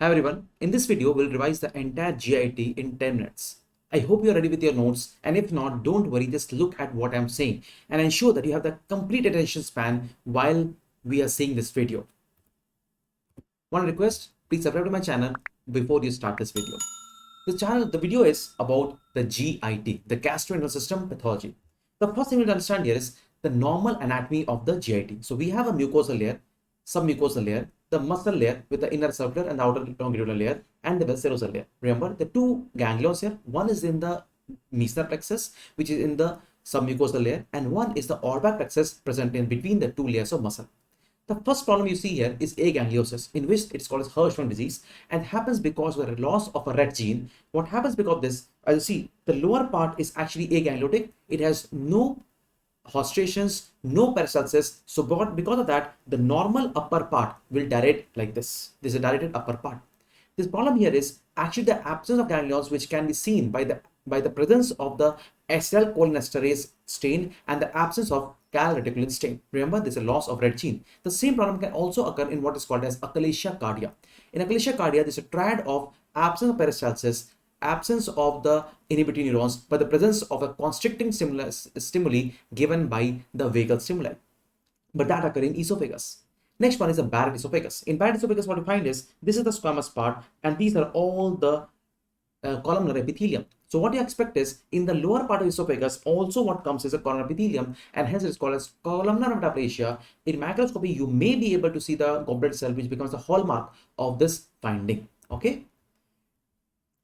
Hi everyone, in this video we'll revise the entire GIT in 10 minutes. I hope you're ready with your notes, and if not, don't worry, just look at what I'm saying and ensure that you have the complete attention span while we are seeing this video. One request, please subscribe to my channel before you start this video. The video is about the GIT, the gastrointestinal system pathology. The first thing we need to understand here is the normal anatomy of the GIT. So we have a mucosal layer, submucosal layer, the muscle layer with the inner circular and the outer longitudinal layer, and the serosal layer. Remember the two ganglions here, one is in the mesenteric plexus, which is in the submucosal layer, and one is the orbital plexus present in between the two layers of muscle. The first problem you see here is agangliosis, in which it's called as Hirschsprung disease, and happens because of the loss of a red gene. What happens because of this, as you see, the lower part is actually agangliotic. It has no hostrations, no peristalsis. So because of that, the normal upper part will direct like this. This is a directed upper part. This problem here is actually the absence of ganglions, which can be seen by the presence of the acetylcholinesterase stain and the absence of calreticulin stain. Remember, there's a loss of red gene. The same problem can also occur in what is called as achalasia cardia. In achalasia cardia, there's a triad of absence of peristalsis, absence of the inhibitory neurons, but the presence of a constricting stimuli given by the vagal stimuli. But that occurs in esophagus. Next one is a Barrett esophagus. In Barrett esophagus, what you find is this is the squamous part, and these are all the columnar epithelium. So what you expect is in the lower part of esophagus also what comes is a columnar epithelium, and hence it's called as columnar metaplasia. In microscopy, you may be able to see the goblet cell, which becomes the hallmark of this finding. Okay.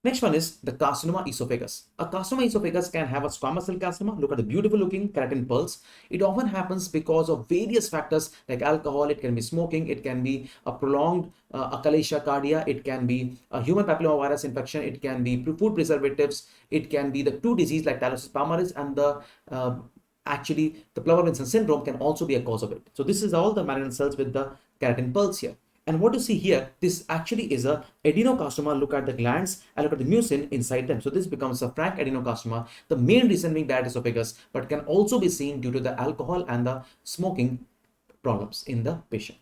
Next one is the carcinoma esophagus. A carcinoma esophagus can have a squamous cell carcinoma. Look at the beautiful looking keratin pearls. It often happens because of various factors like alcohol, it can be smoking, it can be a prolonged achalasia cardia, it can be a human papillomavirus infection, it can be food preservatives, it can be the two disease like Tylosis palmaris, and the actually the Plummer-Vinson syndrome can also be a cause of it. So this is all the malignant cells with the keratin pearls here. And what you see here, this actually is a adenocarcinoma. Look at the glands and look at the mucin inside them. So this becomes a frank adenocarcinoma. The main reason being Barrett esophagus, but can also be seen due to the alcohol and the smoking problems in the patient.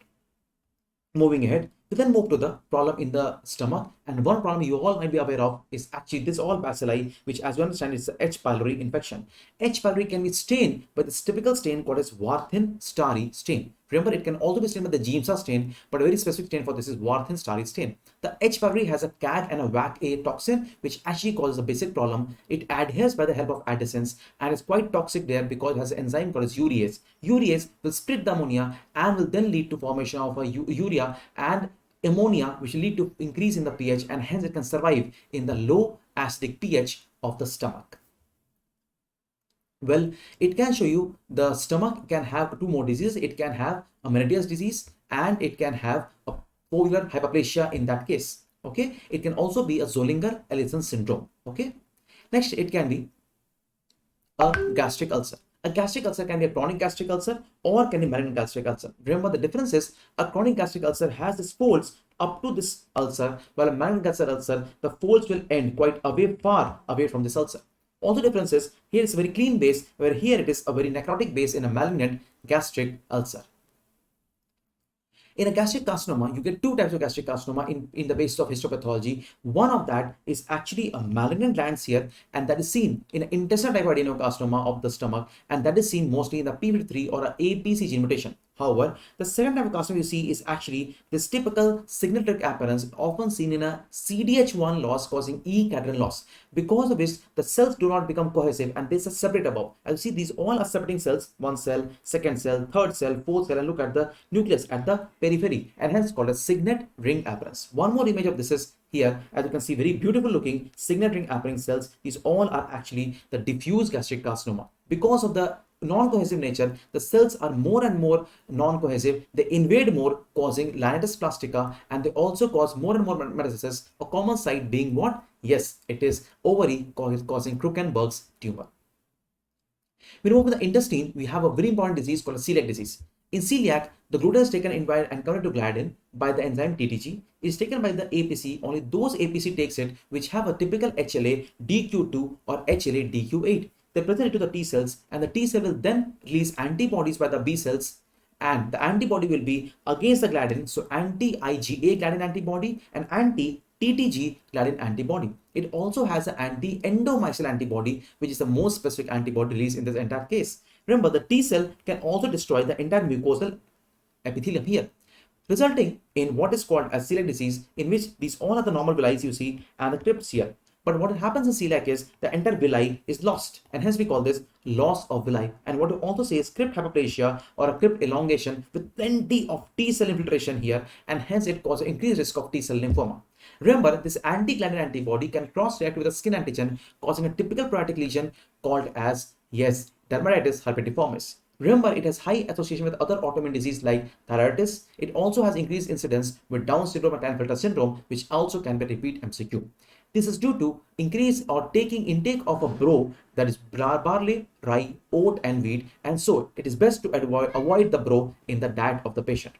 Moving ahead, we then move to the problem in the stomach, and one problem you all might be aware of is actually this all bacilli, which as you understand is the H. pylori infection. H. pylori can be stained by this typical stain called as Warthin starry stain. Remember, it can also be stained by the Giemsa stain, but a very specific stain for this is Warthin starry stain. The H. pylori has a CAG and a WAC-A toxin, which actually causes a basic problem. It adheres by the help of adhesins and is quite toxic there because it has an enzyme called as urease. Urease will split the ammonia and will then lead to formation of a urea and ammonia, which will lead to increase in the pH, and hence it can survive in the low acidic pH of the stomach. Well, it can show you the stomach can have two more diseases. It can have a Meniere's disease and it can have a foveal hyperplasia in that case. Okay, it can also be a Zollinger-Ellison syndrome. Okay, next it can be a gastric ulcer. A gastric ulcer can be a chronic gastric ulcer or can be malignant gastric ulcer. Remember, the difference is a chronic gastric ulcer has these folds up to this ulcer, while a malignant gastric ulcer, the folds will end quite far away from this ulcer. All the difference is here is a very clean base, where here it is a very necrotic base in a malignant gastric ulcer. In a gastric carcinoma, you get two types of gastric carcinoma in the basis of histopathology. One of that is actually a malignant glands here, and that is seen in an intestinal type adenocarcinoma of the stomach, and that is seen mostly in the p53 or a APC gene mutation. However, the second type of carcinoma you see is actually this typical signal-trick appearance, often seen in a CDH1 loss causing E-cadherin loss, because of which the cells do not become cohesive and they separate above. As you see, these all are separating cells, one cell, second cell, third cell, fourth cell, and look at the nucleus at the periphery, and hence called a signet ring appearance. One more image of this is here. As you can see, very beautiful looking signet ring appearing cells. These all are actually the diffuse gastric carcinoma. Because of the non-cohesive nature, the cells are more and more non-cohesive. They invade more, causing linitis plastica, and they also cause more and more metastasis. A common site being what? Yes, it is ovary, causing Krukenberg's tumor. When we move to the intestine, we have a very important disease called a celiac disease. In celiac, the gluten is taken and converted to gliadin by the enzyme TTG. It is taken by the APC. Only those APC takes it which have a typical HLA DQ2 or HLA DQ8. They present it to the T cells, and the T cell will then release antibodies by the B cells, and the antibody will be against the gliadin, so anti-IgA gliadin antibody and anti-TTG gliadin antibody. It also has an anti-endomycin antibody, which is the most specific antibody released in this entire case. Remember, the T cell can also destroy the entire mucosal epithelium here, resulting in what is called as celiac disease, in which these all are the normal villi you see and the crypts here. But what happens in celiac is the entire villi is lost, and hence we call this loss of villi. And what you also say is crypt hyperplasia or a crypt elongation with plenty of T cell infiltration here, and hence it causes increased risk of T cell lymphoma. Remember, this anti-gliadin antibody can cross-react with a skin antigen, causing a typical psoriatic lesion called as, yes, dermatitis herpetiformis. Remember, it has high association with other autoimmune disease like thyroiditis. It also has increased incidence with Down syndrome and Klinefelter syndrome, which also can be repeat MCQ. This is due to increase or taking intake of a bro, that is barley, rye, oat and wheat, and so it is best to avoid the bro in the diet of the patient.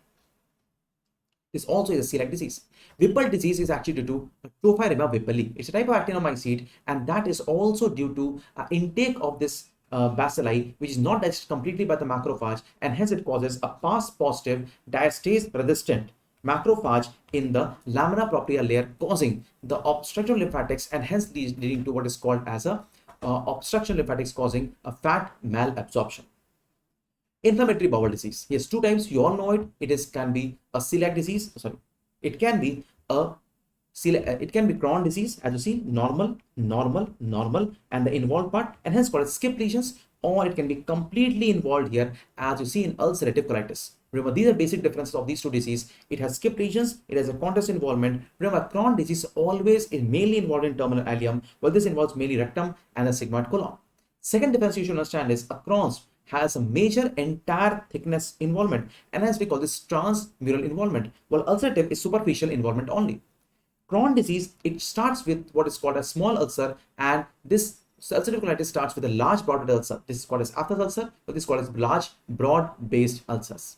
This also is a celiac disease. Whipple disease is actually due to Trophirema whippleyi. It's a type of actinomycete, and that is also due to intake of this bacilli, which is not digested completely by the macrophage, and hence it causes a pass positive diastase resistant macrophage in the lamina propria layer, causing the obstruction lymphatics, and hence leading to what is called as a obstruction lymphatics, causing a fat malabsorption. Inflammatory bowel disease. Yes, two times you all know it. Can be a celiac disease. Sorry, it can be a Crohn disease, as you see, normal, and the involved part, and hence called as skip lesions, or it can be completely involved here, as you see in ulcerative colitis. Remember, these are basic differences of these two diseases. It has skip lesions, it has a contrast involvement. Remember, Crohn disease always is mainly involved in terminal ileum, while this involves mainly rectum and the sigmoid colon. Second difference you should understand is a Crohn's has a major entire thickness involvement, and as we call this transmural involvement, while ulcerative is superficial involvement only. Crohn disease, it starts with what is called a small ulcer, and this ulcerative colitis starts with a large broad ulcer. This is called as Athos ulcer, but this is called as large broad-based ulcers.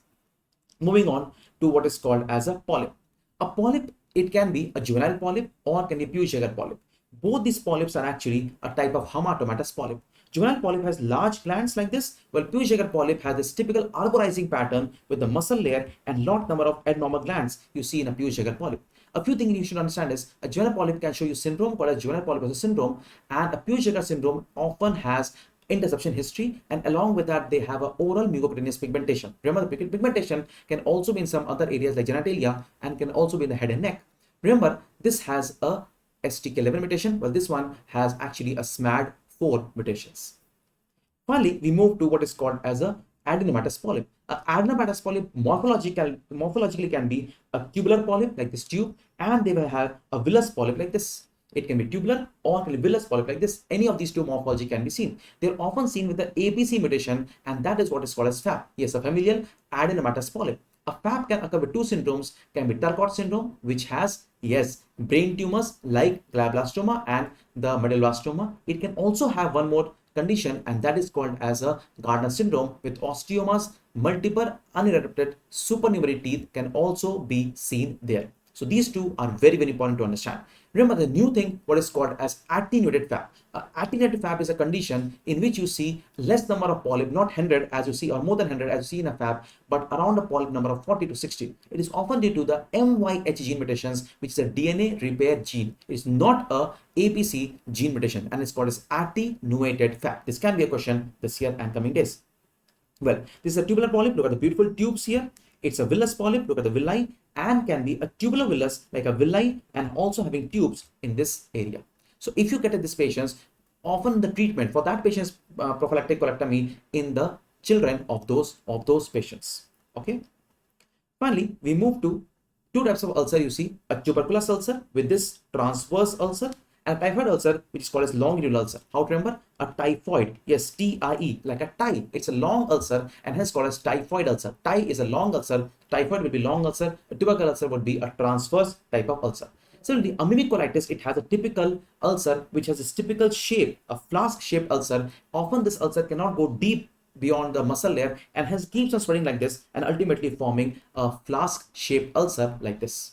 Moving on to what is called as a polyp. A polyp, it can be a juvenile polyp or can be a pure polyp. Both these polyps are actually a type of Adenomatous polyp. Juvenile polyp has large glands like this, while pure polyp has this typical arborizing pattern with the muscle layer and lot number of abnormal glands you see in a pure polyp. A few things you should understand is a juvenile polyp can show you syndrome called as juvenile polyposis syndrome, and a pure syndrome often has interception history, and along with that they have an oral mucocutaneous pigmentation. Remember, the pigmentation can also be in some other areas like genitalia and can also be in the head and neck. Remember, this has a STK11 mutation, while this one has actually a SMAD4 mutations. Finally, we move to what is called as a adenomatous polyp. Adenomatous polyp morphologically can be a tubular polyp like this tube, and they will have a villous polyp like this. It can be tubular or can be villous polyp like this. Any of these two morphology can be seen. They're often seen with the APC mutation, and that is what is called as FAP. Yes, a familial adenomatous polyp. A FAP can occur with two syndromes, can be Turcot syndrome, which has, yes, brain tumors like glioblastoma and the medulloblastoma. It can also have one more condition, and that is called as a Gardner syndrome with osteomas, multiple uninterrupted supernumerary teeth can also be seen there. So these two are very, very important to understand. Remember the new thing, what is called as attenuated FAP. Attenuated FAP is a condition in which you see less number of polyp, not 100 as you see or more than 100 as you see in a FAP, but around a polyp number of 40 to 60. It is often due to the MYH gene mutations, which is a DNA repair gene. It is not a APC gene mutation, and it's called as attenuated FAP. This can be a question this year and coming days. Well, this is a tubular polyp. Look at the beautiful tubes here. It's a villous polyp. Look at the villi, and can be a tubular villus like a villi, and also having tubes in this area. So if you get at this patients, often the treatment for that patient's prophylactic colectomy in the children of those patients. Okay. Finally, we move to two types of ulcer. You see a tuberculous ulcer with this transverse ulcer, and a typhoid ulcer, which is called as longitudinal ulcer. How to remember? A typhoid, yes, TIE, like a tie. It's a long ulcer and hence called as typhoid ulcer. Tie is a long ulcer, typhoid will be long ulcer, a tubercular ulcer would be a transverse type of ulcer. So the amoebic colitis, it has a typical ulcer which has this typical shape, a flask-shaped ulcer. Often this ulcer cannot go deep beyond the muscle layer and hence keeps on spreading like this and ultimately forming a flask-shaped ulcer like this.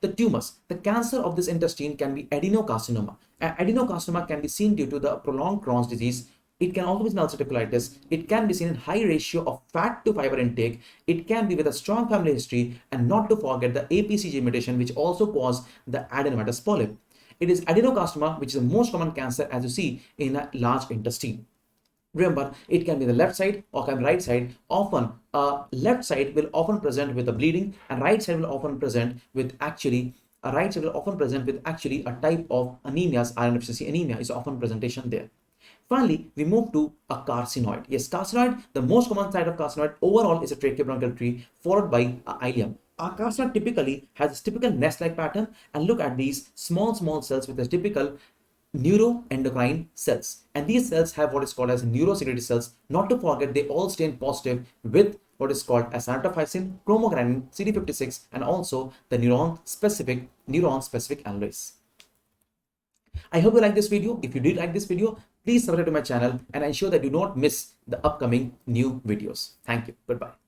The tumors, the cancer of this intestine can be adenocarcinoma. Adenocarcinoma can be seen due to the prolonged Crohn's disease, It can also be in ulcerative colitis. It can be seen in high ratio of fat to fiber intake. It can be with a strong family history, and not to forget the APCG mutation, which also cause the adenomatous polyp. It is adenocarcinoma, which is the most common cancer as you see in a large intestine. Remember, it can be the left side or can be right side. Often, left side will often present with the bleeding, and right side will often present with actually a type of anemias. Iron deficiency anemia is often presentation there. Finally, we move to a carcinoid. Yes, carcinoid, the most common site of carcinoid overall is a tracheobronchial tree followed by a ileum. A carcinoid typically has this typical nest-like pattern, and look at these small cells with a typical neuroendocrine cells, and these cells have what is called as neurosecretory cells. Not to forget, they all stain positive with what is called as anatophysin, chromogranin, CD56, and also the neuron-specific amylase. I hope you like this video. If you did like this video, please subscribe to my channel and ensure that you don't miss the upcoming new videos. Thank you. Goodbye.